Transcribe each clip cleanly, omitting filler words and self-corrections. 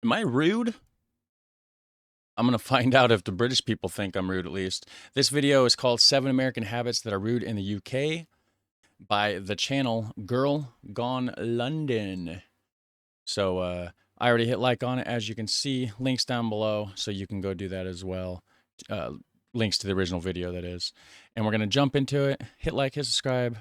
Am I rude? I'm going to find out if the British people think I'm rude at least. This video is called 7 American Habits That Are Rude in the UK by the channel Girl Gone London. So I already hit like on it, as you can see. Links down below, so you can go do that as well. Links to the original video, that is. And we're going to jump into it. Hit like, hit subscribe.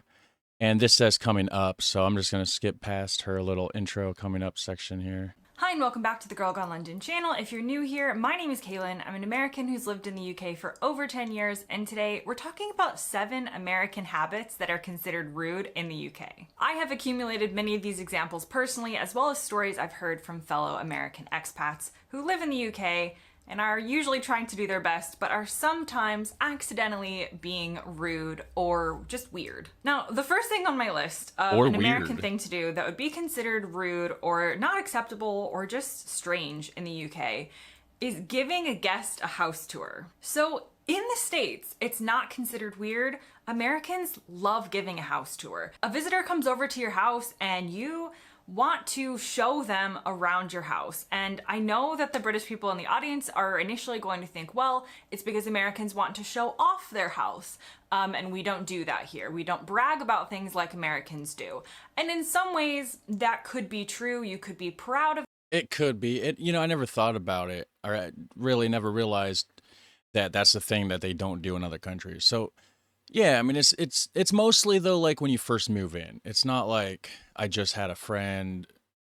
And this says coming up, so I'm just going to skip past her little intro coming up section here. Hi and welcome back to the Girl Gone London channel. If you're new here, my name is Kaylin. I'm an American who's lived in the UK for over 10 years, and today we're talking about 7 American habits that are considered rude in the UK. I have accumulated many of these examples personally, as well as stories I've heard from fellow American expats who live in the UK and are usually trying to do their best, but are sometimes accidentally being rude or just weird. Now, the first thing on my list of an American thing to do that would be considered rude or not acceptable or just strange in the UK is giving a guest a house tour. So in the States, it's not considered weird. Americans love giving a house tour. A visitor comes over to your house and you want to show them around your house. And I know that the British people in the audience are initially going to think, well, it's because Americans want to show off their house. And we don't do that here. We don't brag about things like Americans do. And in some ways, that could be true. You could be proud of it. Could be. I never thought about it, or I really never realized that that's the thing that they don't do in other countries. So yeah, I mean, it's mostly though, like when you first move in. It's not like I just had a friend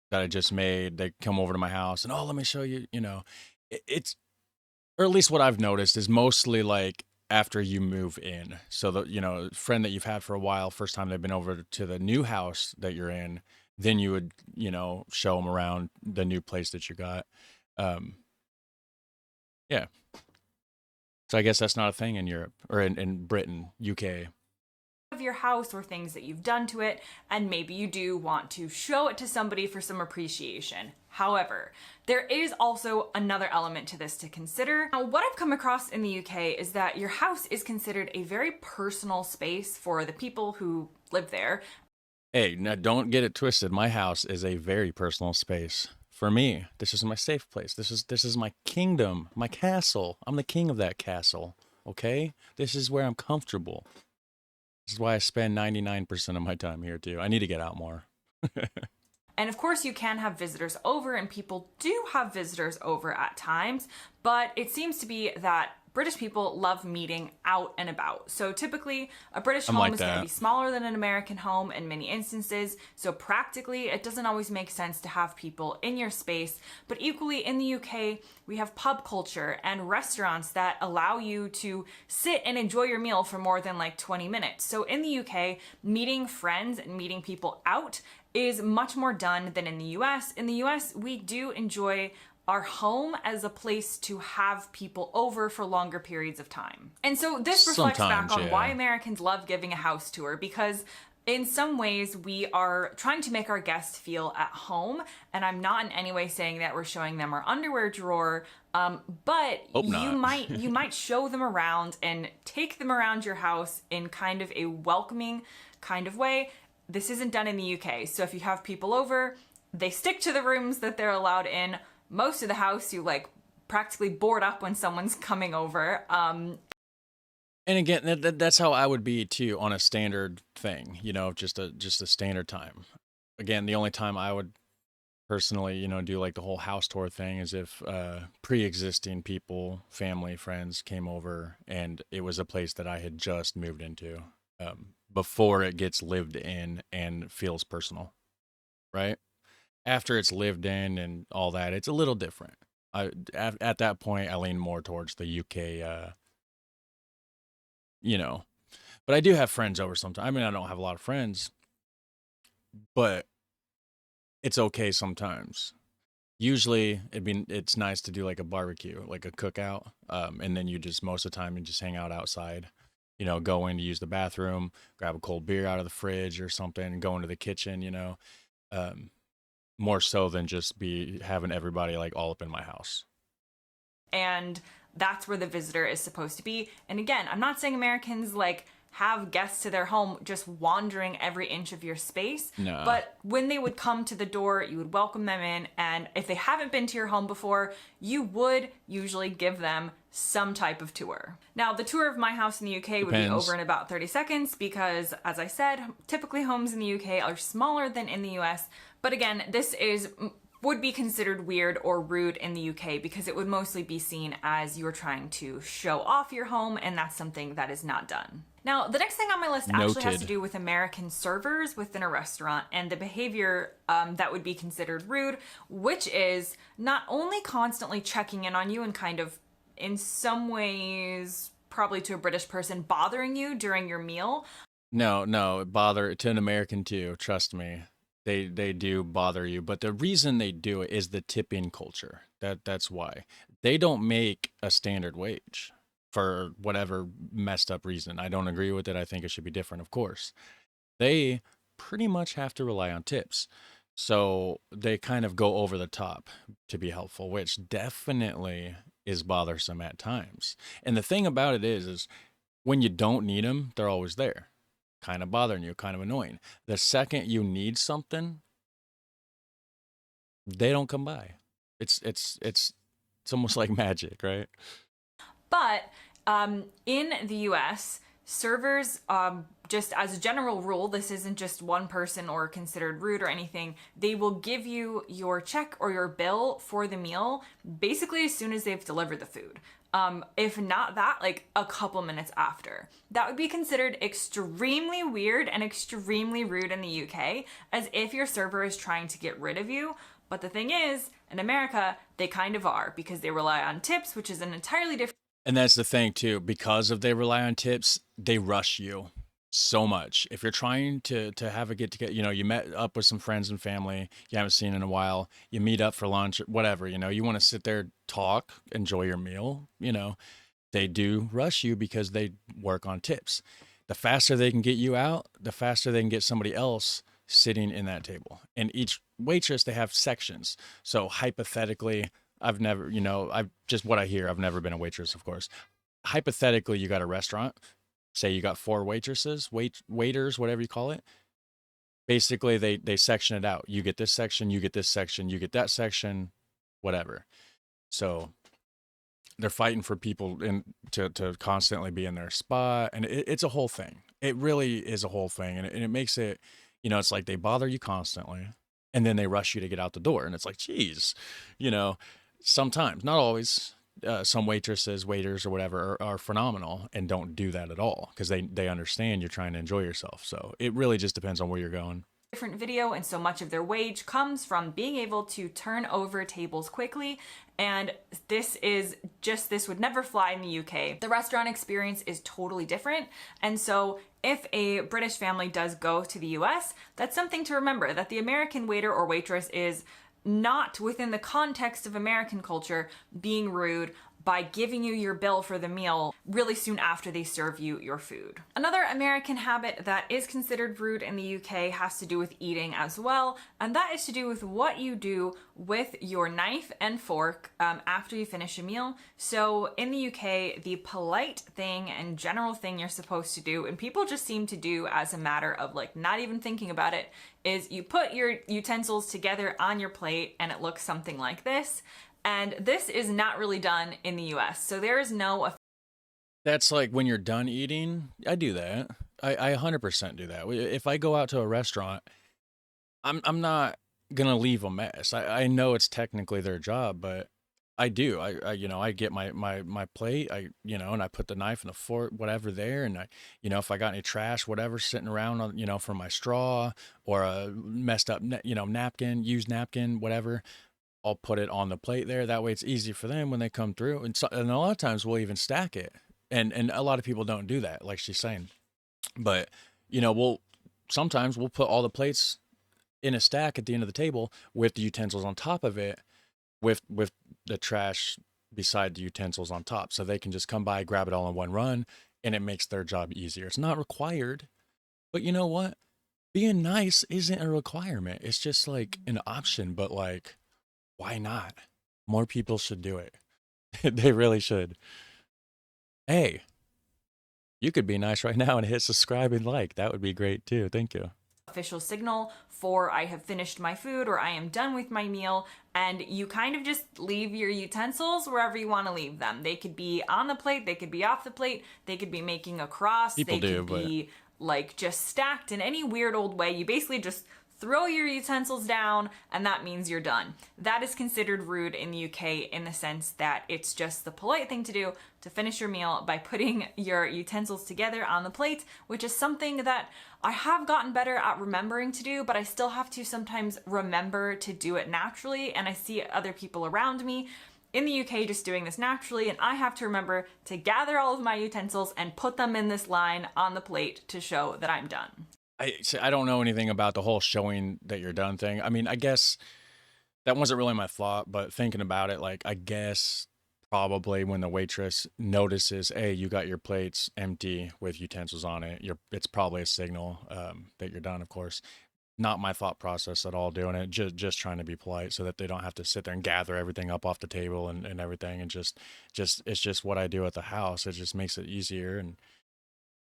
that I just made. They come over to my house and, oh, let me show you. It's, or at least what I've noticed is mostly like after you move in. So the friend that you've had for a while, first time they've been over to the new house that you're in, then you would show them around the new place that you got. Yeah. So I guess that's not a thing in Europe or in Britain, UK. Of your house or things that you've done to it, and maybe you do want to show it to somebody for some appreciation. However, there is also another element to this to consider. Now, what I've come across in the UK is that your house is considered a very personal space for the people who live there. Hey, now don't get it twisted. My house is a very personal space. For me, this is my safe place. This is my kingdom, my castle. I'm the king of that castle, okay? This is where I'm comfortable. This is why I spend 99% of my time here, too. I need to get out more. And of course, you can have visitors over, and people do have visitors over at times, but it seems to be that British people love meeting out and about. So typically, a British home is going to be smaller than an American home in many instances. So practically, it doesn't always make sense to have people in your space. But equally, in the UK, we have pub culture and restaurants that allow you to sit and enjoy your meal for more than like 20 minutes. So in the UK, meeting friends and meeting people out is much more done than in the US. In the US, we do enjoy our home as a place to have people over for longer periods of time. And so this reflects back on why Americans love giving a house tour, because in some ways we are trying to make our guests feel at home. And I'm not in any way saying that we're showing them our underwear drawer, but you might show them around and take them around your house in kind of a welcoming kind of way. This isn't done in the UK. So if you have people over, they stick to the rooms that they're allowed in. Most of the house, you like practically board up when someone's coming over. And again, that's how I would be too on a standard thing, just a standard time. Again, the only time I would personally, do like the whole house tour thing is if pre-existing people, family, friends came over and it was a place that I had just moved into before it gets lived in and feels personal, right? After it's lived in and all that, it's a little different. At that point, I lean more towards the UK, But I do have friends over sometimes. I mean, I don't have a lot of friends, but it's okay sometimes. Usually, it's nice to do like a barbecue, like a cookout, and then most of the time, you just hang out outside. Go in to use the bathroom, grab a cold beer out of the fridge or something, go into the kitchen, more so than just having everybody like all up in my house. And that's where the visitor is supposed to be. And again, I'm not saying Americans like have guests to their home just wandering every inch of your space. No. But when they would come to the door, you would welcome them in. And if they haven't been to your home before, you would usually give them some type of tour. Now, the tour of my house in the UK would be Depends. over in about 30 seconds because, as I said, typically homes in the UK are smaller than in the US. But again, this would be considered weird or rude in the UK because it would mostly be seen as you're trying to show off your home, and that's something that is not done. Now, the next thing on my list actually has to Noted. do with American servers within a restaurant and the behavior that would be considered rude, which is not only constantly checking in on you and kind of, in some ways, probably to a British person, bothering you during your meal. No, bother to an American too. Trust me, they do bother you. But the reason they do it is the tipping culture. That's why they don't make a standard wage for whatever messed up reason. I don't agree with it. I think it should be different, of course. They pretty much have to rely on tips. So they kind of go over the top to be helpful, which definitely is bothersome at times. And the thing about it is when you don't need them, they're always there, kind of bothering you, kind of annoying. The second you need something, they don't come by. It's almost like magic, right? But in the US, servers, just as a general rule, this isn't just one person or considered rude or anything, they will give you your check or your bill for the meal basically as soon as they've delivered the food. If not that, like a couple minutes after. That would be considered extremely weird and extremely rude in the UK, as if your server is trying to get rid of you. But the thing is, in America, they kind of are because they rely on tips, which is an entirely different. And that's the thing too, because of they rely on tips, they rush you so much. If you're trying to have a get together, you met up with some friends and family you haven't seen in a while, you meet up for lunch, whatever, you want to sit there, talk, enjoy your meal, they do rush you because they work on tips. The faster they can get you out, the faster they can get somebody else sitting in that table. And each waitress, they have sections. So hypothetically, I've never, I've just what I hear. I've never been a waitress, of course. Hypothetically, you got a restaurant. Say you got 4 waitresses, waiters, whatever you call it. Basically, they section it out. You get this section, you get this section, you get that section, whatever. So they're fighting for people to constantly be in their spot, and it's a whole thing. It really is a whole thing, and it makes it, it's like they bother you constantly, and then they rush you to get out the door, and it's like, geez, sometimes, not always. Some waitresses, waiters, or whatever are phenomenal and don't do that at all because they understand you're trying to enjoy yourself. So it really just depends on where you're going. Different video, and so much of their wage comes from being able to turn over tables quickly, and this would never fly in the UK. The restaurant experience is totally different, and so if a British family does go to the US, that's something to remember, that the American waiter or waitress is not within the context of American culture being rude by giving you your bill for the meal really soon after they serve you your food. Another American habit that is considered rude in the UK has to do with eating as well, and that is to do with what you do with your knife and fork after you finish a meal. So in the UK, the polite thing and general thing you're supposed to do, and people just seem to do as a matter of like not even thinking about it, is you put your utensils together on your plate and it looks something like this. And this is not really done in the US. So there is no. That's like when you're done eating, I do that. I 100% do that. If I go out to a restaurant, I'm not gonna leave a mess. I know it's technically their job, but I do. I get my plate, and I put the knife and the fork, whatever there, and if I got any trash, whatever sitting around on, for my straw or a messed up, napkin, used napkin, whatever. I'll put it on the plate there. That way it's easy for them when they come through. And a lot of times we'll even stack it. And a lot of people don't do that, like she's saying. But, sometimes we'll put all the plates in a stack at the end of the table with the utensils on top of it, with the trash beside the utensils on top. So they can just come by, grab it all in one run, and it makes their job easier. It's not required. But you know what? Being nice isn't a requirement. It's just like an option, but like, why not? More people should do it. They really should. Hey, You could be nice right now and hit subscribe and like. That would be great too. Thank you. Official signal for I have finished my food or I am done with my meal, and you kind of just leave your utensils wherever you want to leave them. They could be on the plate, they could be off the plate, they could be making a cross, People they do, could but be like just stacked in any weird old way. You basically just throw your utensils down and that means you're done. That is considered rude in the UK in the sense that it's just the polite thing to do to finish your meal by putting your utensils together on the plate, which is something that I have gotten better at remembering to do, but I still have to sometimes remember to do it naturally, and I see other people around me in the UK just doing this naturally, and I have to remember to gather all of my utensils and put them in this line on the plate to show that I'm done. I don't know anything about the whole showing that you're done thing. I mean, I guess that wasn't really my thought, but thinking about it, like, I guess probably when the waitress notices, hey, you got your plates empty with utensils on it, it's probably a signal that you're done, of course. Not my thought process at all doing it, just trying to be polite so that they don't have to sit there and gather everything up off the table and everything. And it's just what I do at the house. It just makes it easier. And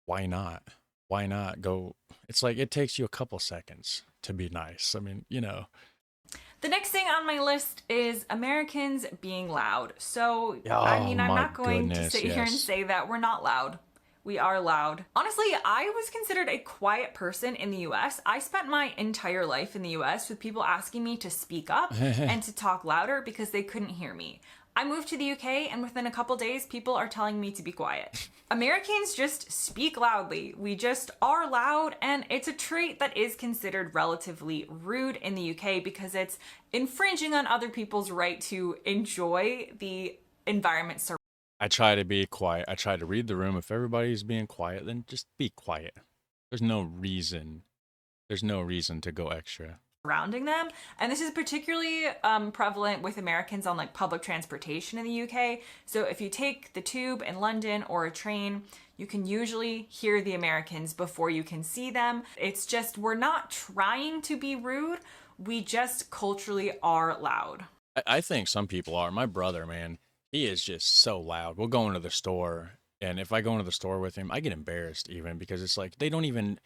why not? Why not go? It's like it takes you a couple seconds to be nice. I mean, The next thing on my list is Americans being loud. So, I oh mean, I'm my not going to goodness, sit here and yes. say that we're not loud. We are loud. Honestly, I was considered a quiet person in the US. I spent my entire life in the US with people asking me to speak up and to talk louder because they couldn't hear me. I moved to the UK and within a couple days, people are telling me to be quiet. Americans just speak loudly. We just are loud, and it's a trait that is considered relatively rude in the UK because it's infringing on other people's right to enjoy the environment surrounding I try to be quiet. I try to read the room. If everybody's being quiet, then just be quiet. There's no reason. There's no reason to go extra. them. And this is particularly prevalent with Americans on like public transportation in the UK. So if you take the tube in London or a train, you can usually hear the Americans before you can see them. It's just, we're not trying to be rude. We just culturally are loud. I think some people are. My brother, man, he is just so loud. We'll go into the store, and if I go into the store with him, I get embarrassed even because it's like they don't even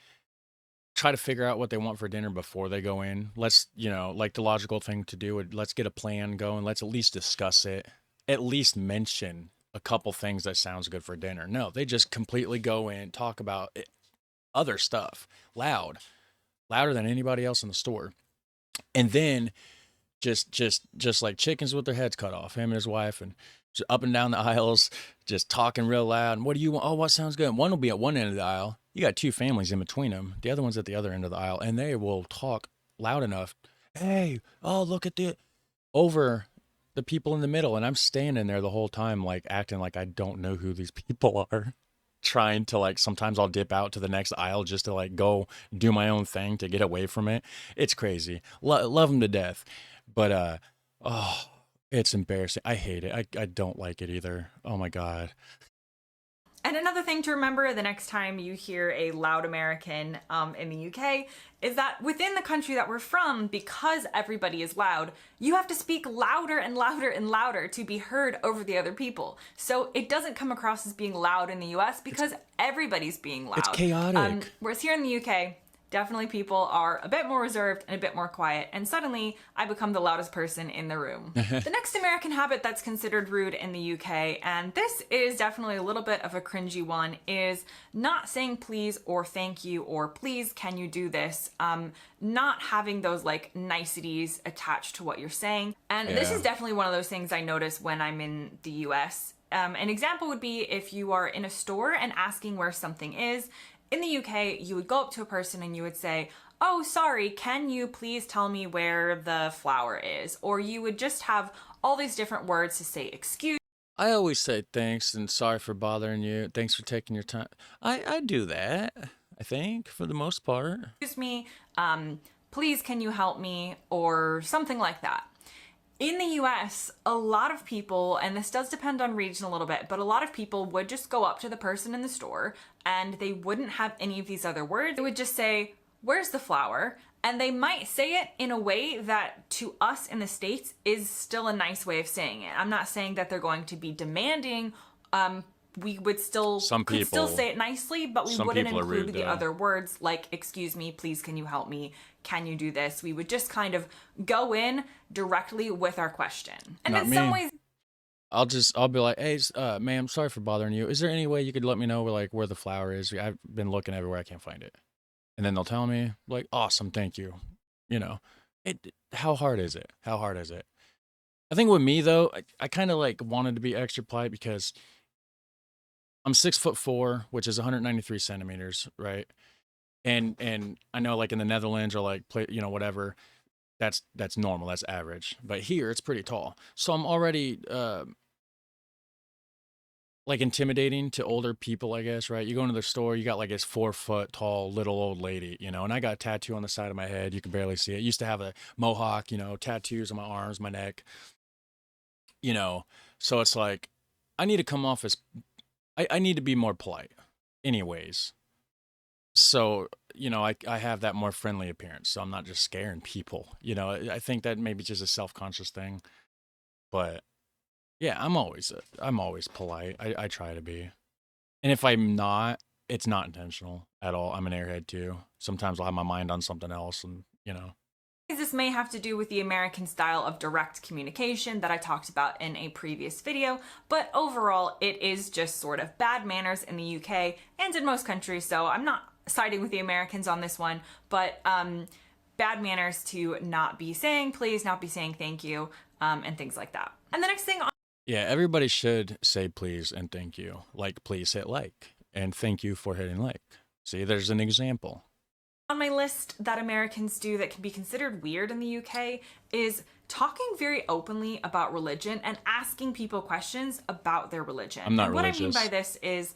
try to figure out what they want for dinner before they go in. Let's, like the logical thing to do would let's get a plan going. Let's at least discuss it. At least mention a couple things that sounds good for dinner. No, they just completely go in, talk about other stuff, louder than anybody else in the store. And then just like chickens with their heads cut off, him and his wife, and just up and down the aisles, just talking real loud. And what do you want? Oh, what sounds good? One will be at one end of the aisle. You got two families in between them. The other one's at the other end of the aisle, and they will talk loud enough. Hey, oh, look at the over the people in the middle, and I'm standing there the whole time, like acting like I don't know who these people are. Trying to like sometimes I'll dip out to the next aisle just to like go do my own thing to get away from it. It's crazy. Love them to death, but oh, it's embarrassing. I hate it. I don't like it either. Oh my god. And another thing to remember the next time you hear a loud American in the UK is that within the country that we're from, because everybody is loud, you have to speak louder and louder and louder to be heard over the other people. So it doesn't come across as being loud in the US because everybody's being loud. It's chaotic. Whereas here in the UK, definitely people are a bit more reserved and a bit more quiet, and suddenly I become the loudest person in the room. The next American habit that's considered rude in the UK, and this is definitely a little bit of a cringy one, is not saying please or thank you or please can you do this, not having those like niceties attached to what you're saying. And this is definitely one of those things I notice when I'm in the US. An example would be if you are in a store and asking where something is. In the UK, you would go up to a person and you would say, oh, sorry, can you please tell me where the flower is? Or you would just have all these different words to say excuse I always say thanks and sorry for bothering you. Thanks for taking your time. I do that, I think, for the most part. me, please can you help me, or something like that. In the US, a lot of people, and this does depend on region a little bit, but a lot of people would just go up to the person in the store and they wouldn't have any of these other words. They would just say, where's the flower? And they might say it in a way that to us in the States is still a nice way of saying it. I'm not saying that they're going to be demanding we would still Some could still people, say it nicely, but we some wouldn't people are rude include the though. other words like excuse me, please can you help me, can you do this. We would just kind of go in directly with our question. And Not in some me. ways I'll be like, hey, ma'am, sorry for bothering you. Is there any way you could let me know where the flower is? I've been looking everywhere, I can't find it. And then they'll tell me, like, awesome, thank you. You know, how hard is it? How hard is it? I think with me though, I kind of like wanted to be extra polite because I'm 6'4", which is 193 centimeters, right? And I know like in the Netherlands or like whatever, that's normal, that's average. But here it's pretty tall, so I'm already like intimidating to older people, I guess, right? You go into the store, you got like this 4 foot tall little old lady, and I got a tattoo on the side of my head. You can barely see it. Used to have a mohawk, tattoos on my arms, my neck, you know. So it's like I need to come off as I need to be more polite, anyways. So I have that more friendly appearance, so I'm not just scaring people. I think that maybe just a self conscious thing, but yeah, I'm always polite. I try to be. And if I'm not, it's not intentional at all. I'm an airhead too. Sometimes I'll have my mind on something else and. this may have to do with the American style of direct communication that I talked about in a previous video, but overall it is just sort of bad manners in the UK and in most countries, so I'm not siding with the Americans on this one, but bad manners to not be saying please, not be saying thank you, and things like that. And the next thing Yeah, everybody should say please and thank you. Like, please hit like, and thank you for hitting like. See, there's an example. on my list that Americans do that can be considered weird in the UK is talking very openly about religion and asking people questions about their religion. I'm not And what I mean by religious. this is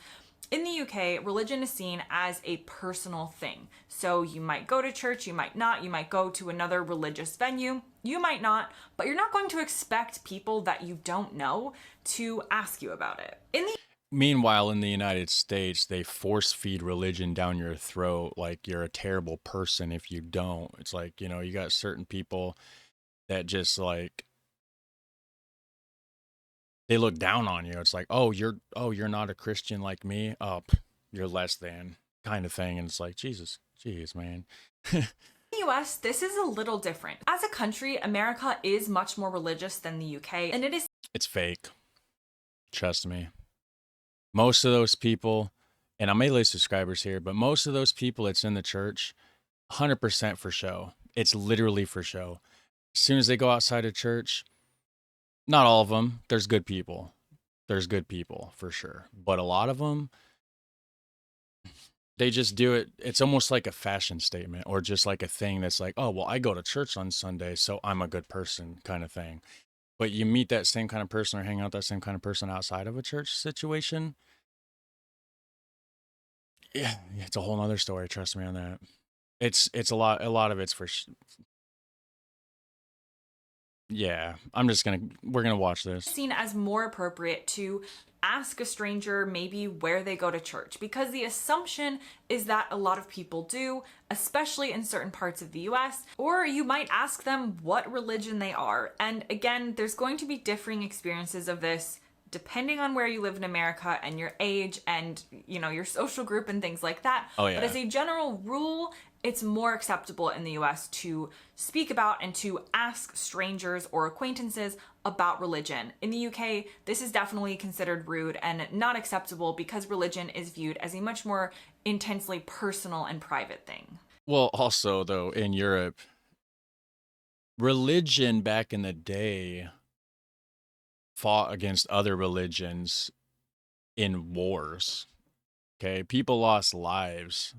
in the UK, religion is seen as a personal thing. So you might go to church, you might not, you might go to another religious venue, you might not, but you're not going to expect people that you don't know to ask you about it. Meanwhile, in the United States, they force feed religion down your throat like you're a terrible person if you don't. It's like, you got certain people that just like they look down on you. It's like, "Oh, you're not a Christian like me. Oh, you're less than," kind of thing. And it's like, Jesus, jeez, man. In the US, this is a little different. As a country, America is much more religious than the UK, and it is It's fake. Trust me. Most of those people, and I may lose subscribers here, but most of those people that's in the church, 100% for show. It's literally for show. As soon as they go outside of church, not all of them, there's good people. There's good people for sure. But a lot of them, they just do it. It's almost like a fashion statement or just like a thing that's like, oh, well, I go to church on Sunday, so I'm a good person kind of thing. But you meet that same kind of person or hang out with that same kind of person outside of a church situation. Yeah, it's a whole nother story. Trust me on that. It's a lot of it's for yeah. We're gonna watch this. seen as more appropriate to ask a stranger maybe where they go to church because the assumption is that a lot of people do, especially in certain parts of the US, or you might ask them what religion they are. And again, there's going to be differing experiences of this depending on where you live in America and your age and your social group and things like that. Oh But as yeah. a general rule, it's more acceptable in the US to speak about and to ask strangers or acquaintances about religion. In the UK, this is definitely considered rude and not acceptable because religion is viewed as a much more intensely personal and private thing. Well, also though, in Europe, religion back in the day fought against other religions in wars. Okay, people lost lives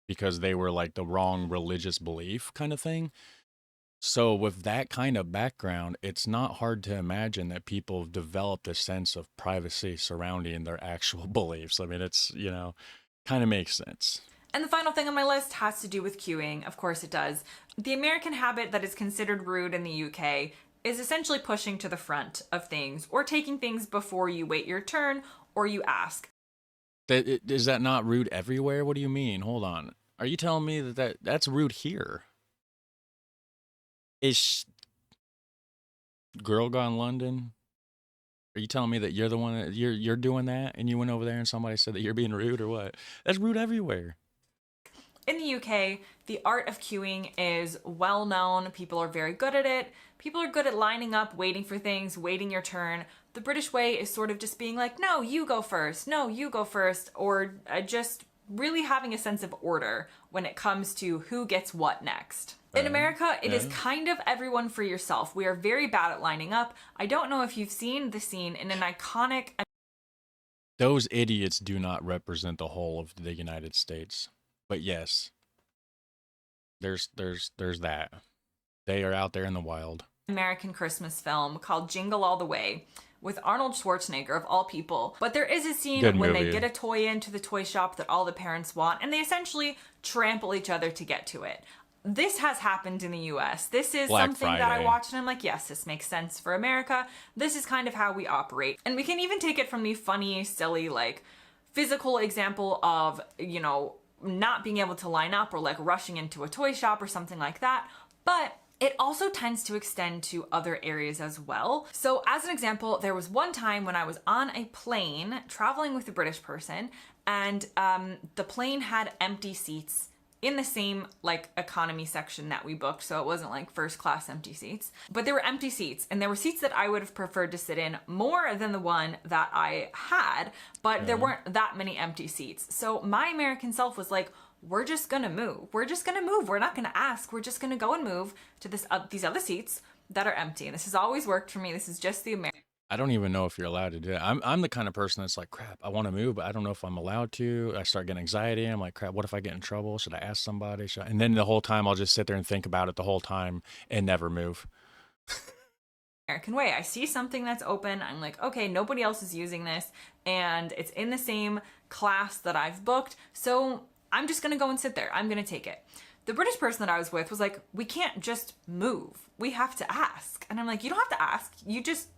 because they were like the wrong religious belief kind of thing. So, with that kind of background, it's not hard to imagine that people have developed a sense of privacy surrounding their actual beliefs. I mean, kind of makes sense. And the final thing on my list has to do with queuing. Of course it does. The American habit that is considered rude in the UK is essentially pushing to the front of things or taking things before you wait your turn or you ask. Is that not rude everywhere? What do you mean? Hold on. Are you telling me that's rude here? Is Girl Gone London Are you telling me that you're the one that you're doing that, and you went over there and somebody said that you're being rude or what? That's rude everywhere. In the UK, the art of queuing is well known. People are very good at it. People are good at lining up, waiting for things, waiting your turn. The British way is sort of just being like, no, you go first, no, you go first, or just really having a sense of order when it comes to who gets what next. In America, it is kind of everyone for yourself. We are very bad at lining up. I don't know if you've seen the scene in an iconic. Those idiots do not represent the whole of the United States. But yes, there's that. They are out there in the wild. American Christmas film called Jingle All the Way with Arnold Schwarzenegger of all people. But there is a scene Good when movie. they get a toy into the toy shop that all the parents want, and they essentially trample each other to get to it. This has happened in the US. This is Black something that I Friday. watch and I'm like, yes, this makes sense for America. This is kind of how we operate. And we can even take it from the funny, silly, like physical example of, you know, not being able to line up or like rushing into a toy shop or something like that. But it also tends to extend to other areas as well. So as an example, there was one time when I was on a plane traveling with a British person, and the plane had empty seats in the same like economy section that we booked, so it wasn't like first class empty seats, but there were empty seats, and there were seats that I would have preferred to sit in more than the one that I had, but there weren't that many empty seats. So my American self was like, we're just gonna move. We're just gonna move. We're not gonna ask. We're just gonna go and move to these other seats that are empty. And this has always worked for me. This is just the American. I don't even know if you're allowed to do that. I'm the kind of person that's like, crap, I want to move, but I don't know if I'm allowed to. I start getting anxiety. I'm like, crap, what if I get in trouble? Should I ask somebody? And then the whole time I'll just sit there and think about it the whole time and never move. American way. I see something that's open. I'm like, okay, nobody else is using this, and it's in the same class that I've booked. So I'm just gonna go and sit there. I'm gonna take it. The British person that I was with was like, we can't just move. We have to ask. And I'm like, you don't have to ask. You just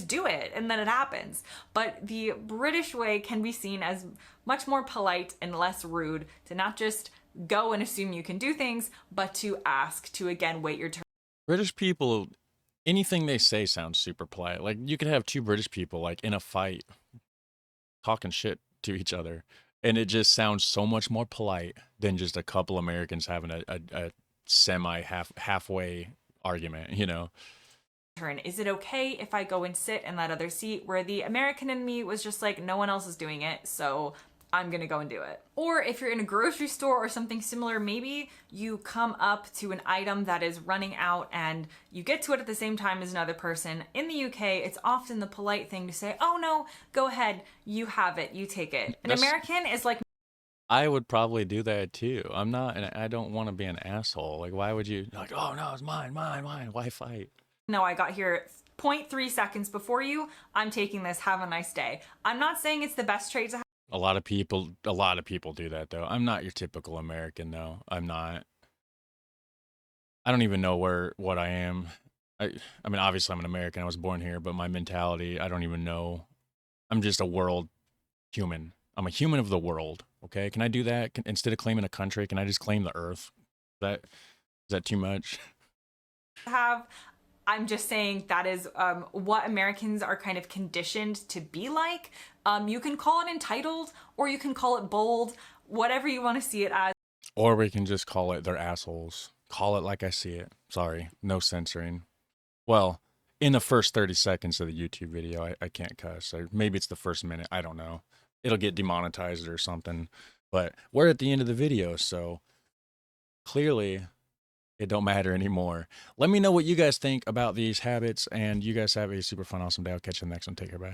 do it, and then it happens. But the British way can be seen as much more polite and less rude, to not just go and assume you can do things, but to ask, to again wait your turn. British people, anything they say sounds super polite. Like you could have two British people like in a fight talking shit to each other, and it just sounds so much more polite than just a couple Americans having a semi halfway argument, you know? Turn. Is it okay if I go and sit in that other seat? Where the American in me was just like, no one else is doing it, so I'm gonna go and do it. Or if you're in a grocery store or something similar, maybe you come up to an item that is running out and you get to it at the same time as another person. In the UK, it's often the polite thing to say, oh no, go ahead, you have it, you take it. An American is like, I would probably do that too. I'm not, and I don't want to be an asshole. Like, why would you, like, oh no, it's mine. Why fight? no, I got here 0.3 seconds before you, I'm taking this, have a nice day. I'm not saying it's the best trait to have. A lot of people do that though. I'm not your typical American though. I'm not. I don't even know what I am. I mean, obviously I'm an American. I was born here, but my mentality, I don't even know. I'm just a world human. I'm a human of the world. Okay, can I do that? Instead of claiming a country, can I just claim the earth? Is that too much? Have. I'm just saying that is what Americans are kind of conditioned to be like. You can call it entitled, or you can call it bold, whatever you want to see it as. Or we can just call it they're assholes. Call it like I see it. Sorry, no censoring. Well, in the first 30 seconds of the YouTube video, I can't cuss. Or maybe it's the first minute. I don't know. It'll get demonetized or something. But we're at the end of the video, so clearly it don't matter anymore. Let me know what you guys think about these habits, and you guys have a super fun, awesome day. I'll catch you in the next one. Take care, bye.